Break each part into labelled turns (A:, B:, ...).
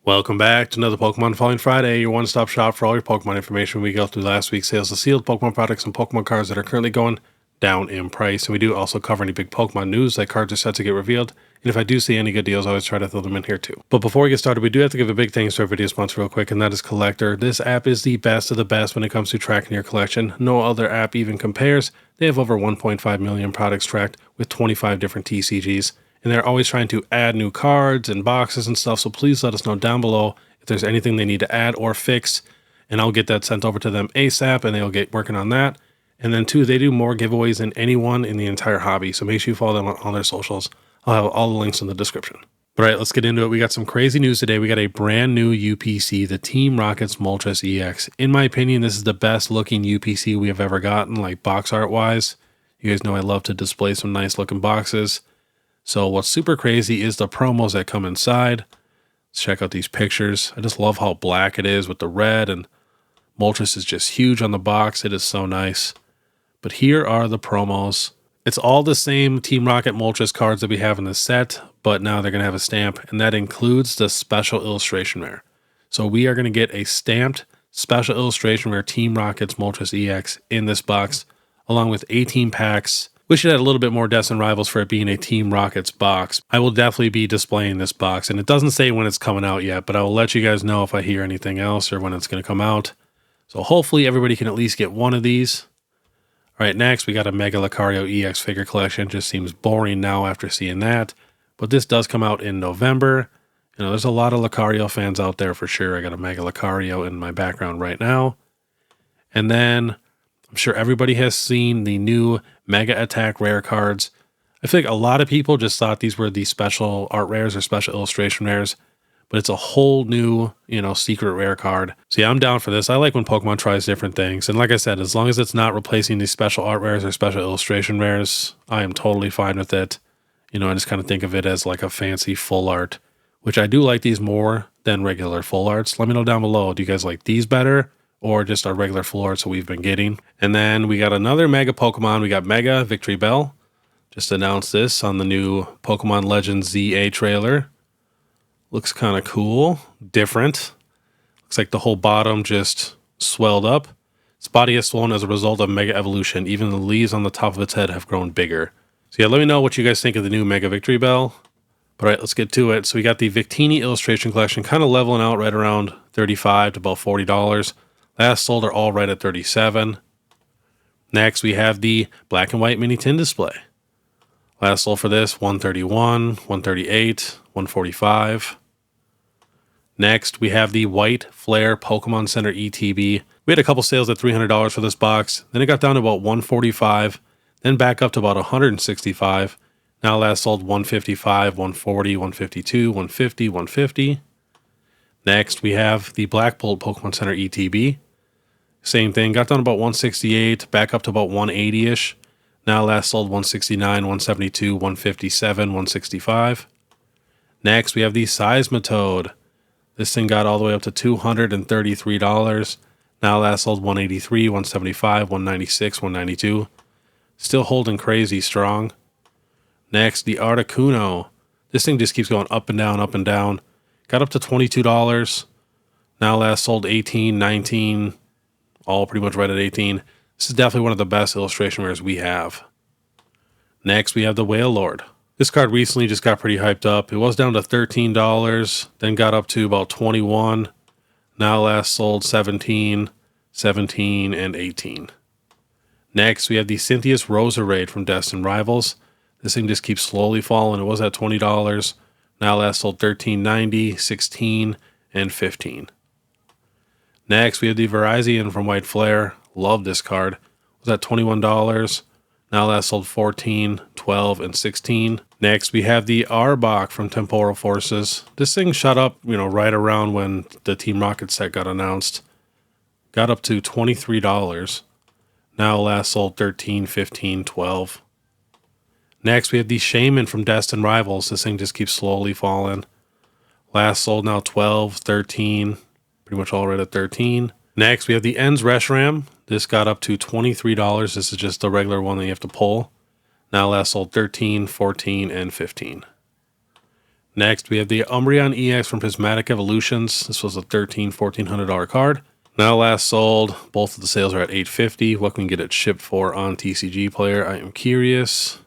A: Welcome back to another Pokemon Falling Friday, your one-stop shop for all your Pokemon information. We go through last week's sales of sealed Pokemon products and Pokemon cards that are currently going down in price. And we do also cover any big Pokemon news, like cards are set to get revealed. And if I do see any good deals, I always try to throw them in here too. But before we get started, we do have to give a big thanks to our video sponsor real quick, and that is Collectr. This app is the best of the best when it comes to tracking your collection. No other app even compares. They have over 1.5 million products tracked with 25 different TCGs. And they're always trying to add new cards and boxes and stuff, so please let us know down below if there's anything they need to add or fix, and I'll get that sent over to them ASAP, and they'll get working on that. And then two, they do more giveaways than anyone in the entire hobby, so make sure you follow them on all their socials. I'll have all the links in the description. All right, let's get into it. We got some crazy news today. We got a brand new UPC, the Team Rocket's Moltres EX. In my opinion, this is the best looking UPC we have ever gotten, like box art wise. You guys know I love to display some nice looking boxes. So what's super crazy is the promos that come inside. Let's check out these pictures. I just love how black it is with the red, and Moltres is just huge on the box. It is so nice. But here are the promos. It's all the same Team Rocket Moltres cards that we have in the set, but now they're going to have a stamp, and that includes the special illustration rare. So we are going to get a stamped special illustration rare Team Rocket's Moltres EX in this box, along with 18 packs. We should add a little bit more deaths and rivals for it being a Team Rockets box. I will definitely be displaying this box, and it doesn't say when it's coming out yet, but I will let you guys know if I hear anything else or when it's going to come out. So hopefully everybody can at least get one of these. All right, next we got a Mega Lucario EX figure collection. Just seems boring now after seeing that, but this does come out in November. You know, there's a lot of Lucario fans out there for sure. I got a Mega Lucario in my background right now. And then I'm sure everybody has seen the new Mega Attack rare cards. I feel like a lot of people just thought these were the special art rares or special illustration rares, but it's a whole new, secret rare card. So yeah, I'm down for this. I like when Pokemon tries different things. And like I said, as long as it's not replacing these special art rares or special illustration rares, I am totally fine with it. I just kind of think of it as like a fancy full art, which I do like these more than regular full arts. Let me know down below. Do you guys like these better, or just our regular full arts that we've been getting? And then we got another Mega Pokemon. We got Mega Victory Bell. Just announced this on the new Pokemon Legends ZA trailer. Looks kind of cool. Different. Looks like the whole bottom just swelled up. Its body has swollen as a result of Mega Evolution. Even the leaves on the top of its head have grown bigger. So yeah, let me know what you guys think of the new Mega Victory Bell. All right, let's get to it. So we got the Victini illustration collection kind of leveling out right around $35 to about $40. Last sold are all right at $37. Next, we have the black and white mini tin display. Last sold for this, $131, $138, $145. Next, we have the white flare Pokemon Center ETB. We had a couple sales at $300 for this box. Then it got down to about $145, then back up to about $165. Now last sold $155, $140, $152, $150, $150. Next, we have the Black Bolt Pokemon Center ETB. Same thing, got down to about $168, back up to about $180-ish. Now last sold $169, $172, $157, $165. Next, we have the Seismitoad. This thing got all the way up to $233. Now last sold $183, $175, $196, $192. Still holding crazy strong. Next, the Articuno. This thing just keeps going up and down, up and down. Got up to $22. Now last sold $18, $19, all pretty much right at $18. This is definitely one of the best illustration rares we have. Next, we have the Whale Lord. This card recently just got pretty hyped up. It was down to $13, then got up to about $21. Now last sold $17, $17, and $18. Next, we have the Cynthia's Roserade from Deaths and Rivals. This thing just keeps slowly falling. It was at $20. Now last sold $13.90, $16, and $15. Next, we have the Virizion from White Flare. Love this card. It was at $21. Now last sold $14, $12, and $16. Next, we have the Arbok from Temporal Forces. This thing shot up, right around when the Team Rocket set got announced. Got up to $23. Now last sold $13, $15, $12. Next, we have the Shaman from Destined Rivals. This thing just keeps slowly falling. Last sold now $12, $13, pretty much all right at $13. Next, we have the Ends Reshiram. This got up to $23. This is just the regular one that you have to pull. Now last sold $13, $14, and $15. Next, we have the Umbreon EX from Prismatic Evolutions. This was a $1,400 card. Now last sold. Both of the sales are at $850. What can we get it shipped for on TCG Player? I am curious.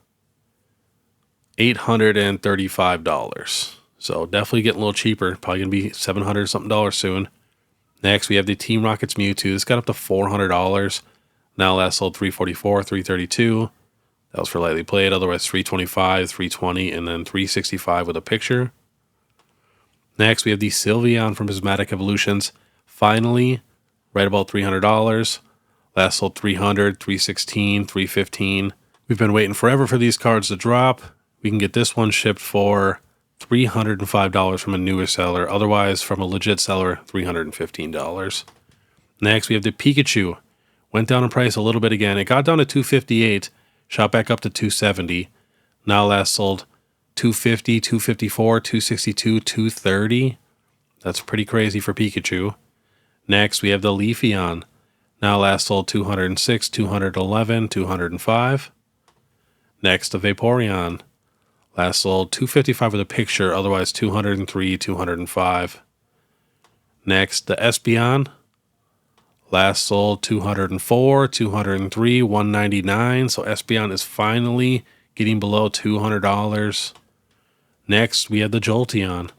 A: $835. So definitely getting a little cheaper. Probably going to be $700 something soon. Next, we have the Team Rockets Mewtwo. This got up to $400. Now last sold $344, $332. That was for lightly played. Otherwise, $325, $320, and then $365 with a picture. Next, we have the Sylveon from Prismatic Evolutions. Finally, right about $300. Last sold $300, $316, $315. We've been waiting forever for these cards to drop. We can get this one shipped for $305 from a newer seller. Otherwise, from a legit seller, $315. Next, we have the Pikachu. Went down in price a little bit again. It got down to $258, shot back up to $270. Now last sold $250, $254, $262, $230. That's pretty crazy for Pikachu. Next, we have the Leafeon. Now last sold $206, $211, $205. Next, the Vaporeon. Last sold $255 with a picture, otherwise $203, $205. Next, the Espeon. Last sold $204, $203, $199. So Espeon is finally getting below $200. Next, we have the Jolteon.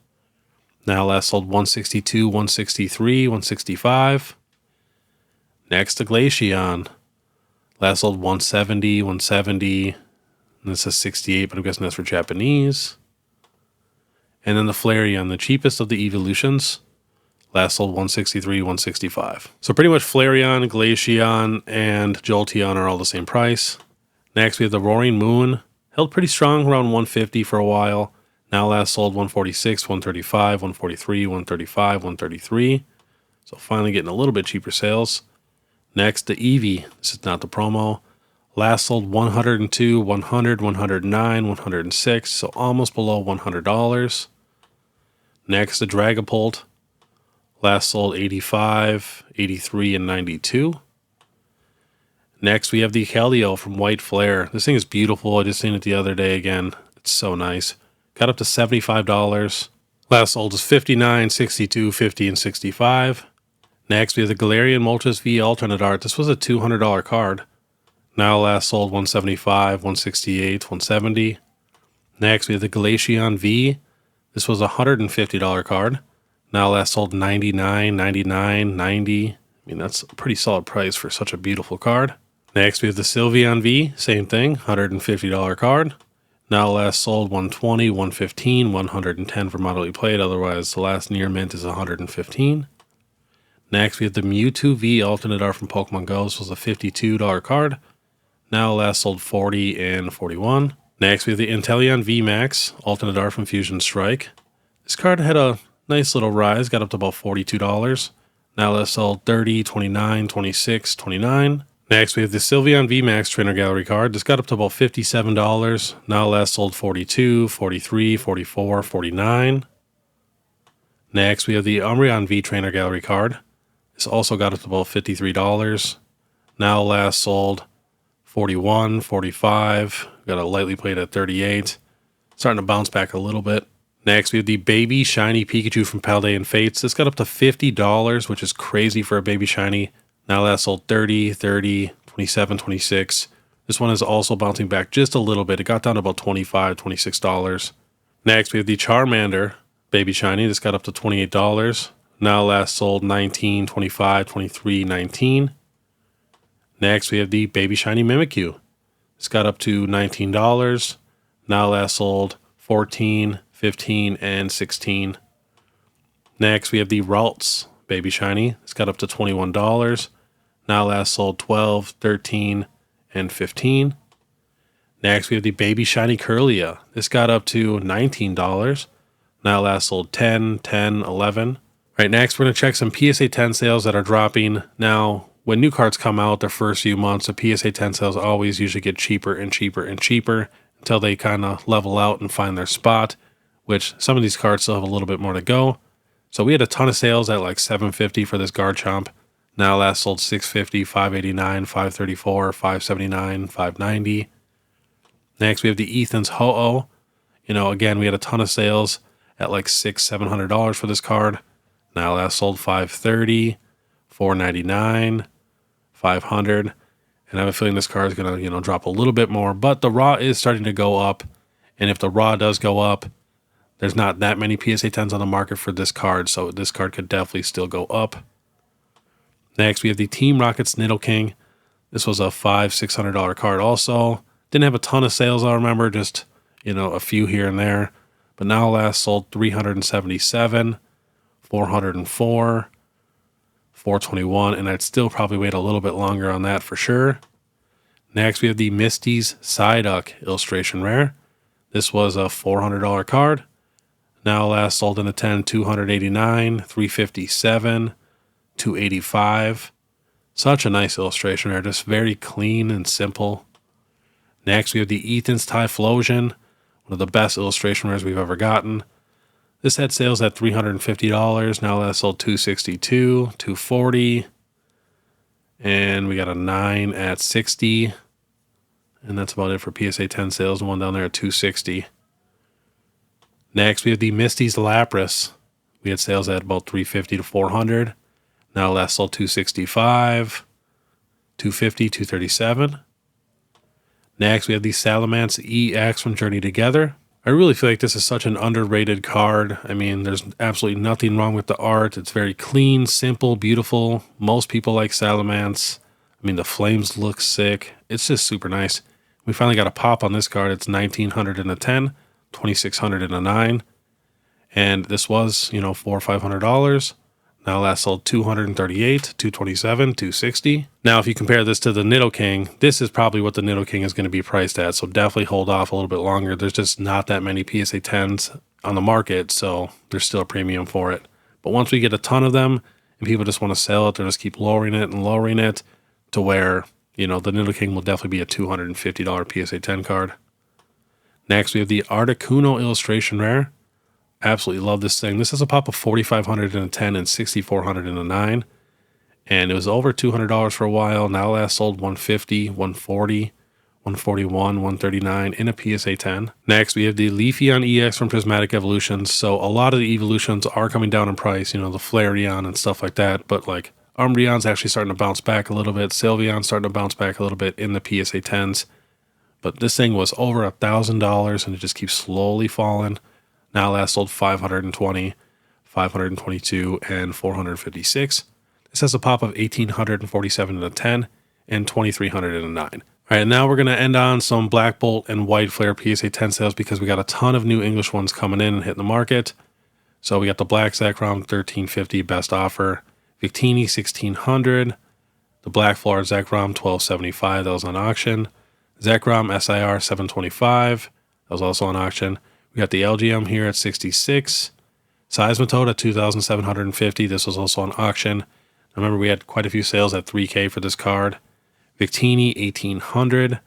A: Now last sold $162, $163, $165. Next, the Glaceon. Last sold $170, $170. And this is $68, but I'm guessing that's for Japanese. And then the Flareon, the cheapest of the evolutions. Last sold $163, $165. So pretty much Flareon, Glaceon, and Jolteon are all the same price. Next, we have the Roaring Moon. Held pretty strong, around $150 for a while. Now last sold $146, $135, $143, $135, $133. So finally getting a little bit cheaper sales. Next, the Eevee. This is not the promo. Last sold $102, $100, $109, $106, so almost below $100. Next, the Dragapult. Last sold $85, $83, and $92. Next, we have the Keldeo from White Flare. This thing is beautiful. I just seen it the other day again. It's so nice. Got up to $75. Last sold is $59, $62, $50, and $65. Next, we have the Galarian Moltres V Alternate Art. This was a $200 card. Now last sold $175, $168, $170. Next, we have the Glaceon V. This was a $150 card. Now last sold $99, $99, $90. I mean, that's a pretty solid price for such a beautiful card. Next, we have the Sylveon V. Same thing, $150 card. Now last sold $120, $115, $110 for modelly played. Otherwise, the last near mint is $115. Next, we have the Mewtwo V Alternate Art from Pokemon Go. This was a $52 card. Now last sold $40 and $41. Next, we have the Inteleon V Max Alternate Art from Fusion Strike. This card had a nice little rise, got up to about $42. Now last sold $30, $29, $26, $29. Next, we have the Sylveon V Max Trainer Gallery card. This got up to about $57. Now last sold $42, $43, $44, $49. Next, we have the Umbreon V Trainer Gallery card. This also got up to about $53. Now last sold $41, $45. Got a lightly played at $38. Starting to bounce back a little bit. Next, we have the Baby Shiny Pikachu from Paldean Fates. This got up to $50, which is crazy for a Baby Shiny. Now last sold $30, $30, $27, $26. This one is also bouncing back just a little bit. It got down to about $25, $26. Next, we have the Charmander Baby Shiny. This got up to $28. Now last sold $19, $25, $23, $19. Next, we have the Baby Shiny Mimikyu. This got up to $19. Now last sold $14, $15, and $16. Next, we have the Ralts Baby Shiny. This got up to $21. Now last sold $12, $13, and $15. Next, we have the Baby Shiny Kirlia. This got up to $19. Now last sold $10, $10, $11. Right, next, we're going to check some PSA 10 sales that are dropping. Now, when new cards come out the first few months, the PSA 10 sales always usually get cheaper and cheaper and cheaper until they kind of level out and find their spot, which some of these cards still have a little bit more to go. So we had a ton of sales at like $750 for this Garchomp. Now last sold $650, $589, $534, $579, $590. Next, we have the Ethan's Ho-Oh. You know, again, we had a ton of sales at like $600-700 for this card. Now last sold $530, $499, $500. And I have a feeling this card is going to, drop a little bit more. But the raw is starting to go up. And if the raw does go up, there's not that many PSA 10s on the market for this card. So this card could definitely still go up. Next, we have the Team Rocket's Nidoking. This was a $500-600 card also. Didn't have a ton of sales, I remember. Just, a few here and there. But now last sold $377, $404, $421, and I'd still probably wait a little bit longer on that for sure. Next, we have the Misty's Psyduck illustration rare. This was a $400 card. Now last sold in the 10, $289, $357, $285. Such a nice illustration rare, just very clean and simple. Next, we have the Ethan's Typhlosion, one of the best illustration rares we've ever gotten. This had sales at $350. Now last sold $262, $240. And we got a 9 at $60. And that's about it for PSA 10 sales. And one down there at $260. Next, we have the Misty's Lapras. We had sales at about $350 to $400. Now last sold $265, $250, $237. Next, we have the Salamence EX from Journey Together. I really feel like this is such an underrated card. I mean, there's absolutely nothing wrong with the art. It's very clean, simple, beautiful. Most people like Salamence. I mean, the flames look sick. It's just super nice. We finally got a pop on this card. It's $1,900 in a 10, $2,600 in a 9. And this was, $400 or $500. Now last sold $238, $227, $260. Now, if you compare this to the Nidoking, this is probably what the Nidoking is going to be priced at. So definitely hold off a little bit longer. There's just not that many PSA 10s on the market, so there's still a premium for it. But once we get a ton of them and people just want to sell it, they'll just keep lowering it to where, the Nidoking will definitely be a $250 PSA 10 card. Next, we have the Articuno illustration rare. Absolutely love this thing. This is a pop of $4,500 in a 10 and $6,400 in a 9. And it was over $200 for a while. Now last sold $150, $140, $141, $139 in a PSA 10. Next, we have the Leafeon EX from Prismatic Evolutions. So a lot of the evolutions are coming down in price, the Flareon and stuff like that. But like Umbreon's actually starting to bounce back a little bit. Sylveon's starting to bounce back a little bit in the PSA 10s. But this thing was over $1,000 and it just keeps slowly falling. Now last sold $520, $522, and $456. This has a pop of $1,847 in a 10 and $2,300 in a 9. All right, now we're going to end on some Black Bolt and White Flare PSA 10 sales because we got a ton of new English ones coming in and hitting the market. So we got the Black Zekrom $1,350 best offer, Victini $1,600, the Black Florid Zekrom $1,275, that was on auction, Zekrom SIR $725, that was also on auction. We got the LGM here at $66, Seismitoad at $2,750. This was also on auction. I remember we had quite a few sales at $3K for this card. Victini $1,800.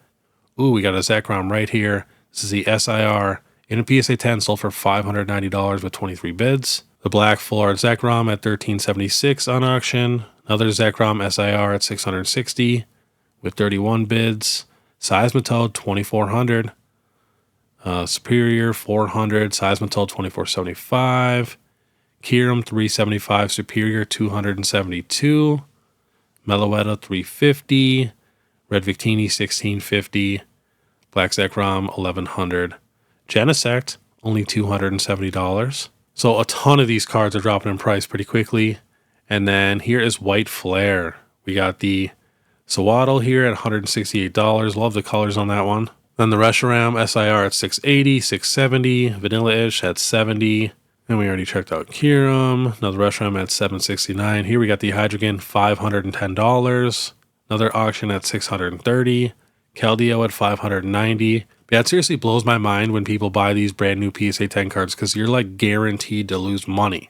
A: Ooh, we got a Zekrom right here. This is the SIR in a PSA 10 sold for $590 with 23 bids. The Black Florid Zekrom at $1,376 on auction. Another Zekrom SIR at $660 with 31 bids. Seismitoad $2,400. Superior $400, Seismitoad $2,475, Kyurem $375, Superior $272, Meloetta $350, Red Victini $1,650, Black Zekrom $1,100, Genesect only $270. So a ton of these cards are dropping in price pretty quickly. And then here is White Flare. We got the Sawaddle here at $168. Love the colors on that one. Then the Reshiram SIR at $680, $670, Vanilla-ish at $70. And we already checked out Kyurem. Another Reshiram at $769. Here we got the Hydreigon, $510. Another auction at $630. Keldeo at $590. Yeah, it seriously blows my mind when people buy these brand new PSA 10 cards because you're like guaranteed to lose money.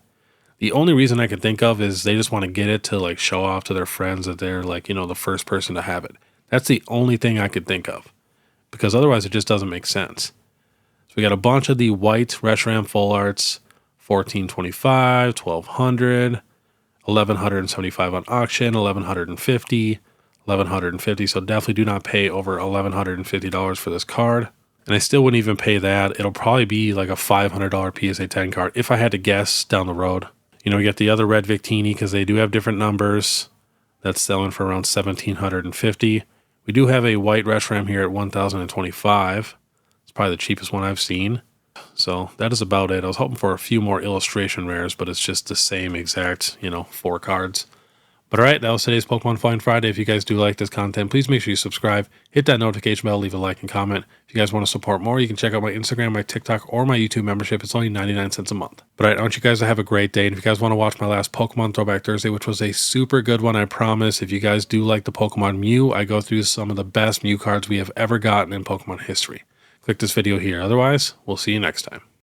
A: The only reason I can think of is they just want to get it to like show off to their friends that they're like, the first person to have it. That's the only thing I could think of. Because otherwise it just doesn't make sense. So we got a bunch of the white Reshiram Full Arts, $1,425, $1,200, $1,175 on auction, $1,150, $1,150. So definitely do not pay over $1,150 for this card. And I still wouldn't even pay that. It'll probably be like a $500 PSA 10 card if I had to guess down the road. You know, we get the other red Victini because they do have different numbers. That's selling for around $1,750. We do have a white Reshiram here at $1,025. It's probably the cheapest one I've seen. So that is about it. I was hoping for a few more illustration rares, but it's just the same exact, 4 cards. But alright, that was today's Pokemon Find Friday. If you guys do like this content, please make sure you subscribe, hit that notification bell, leave a like and comment. If you guys want to support more, you can check out my Instagram, my TikTok, or my YouTube membership. It's only 99 cents a month. But alright, I want you guys to have a great day. And if you guys want to watch my last Pokemon Throwback Thursday, which was a super good one, I promise. If you guys do like the Pokemon Mew, I go through some of the best Mew cards we have ever gotten in Pokemon history. Click this video here. Otherwise, we'll see you next time.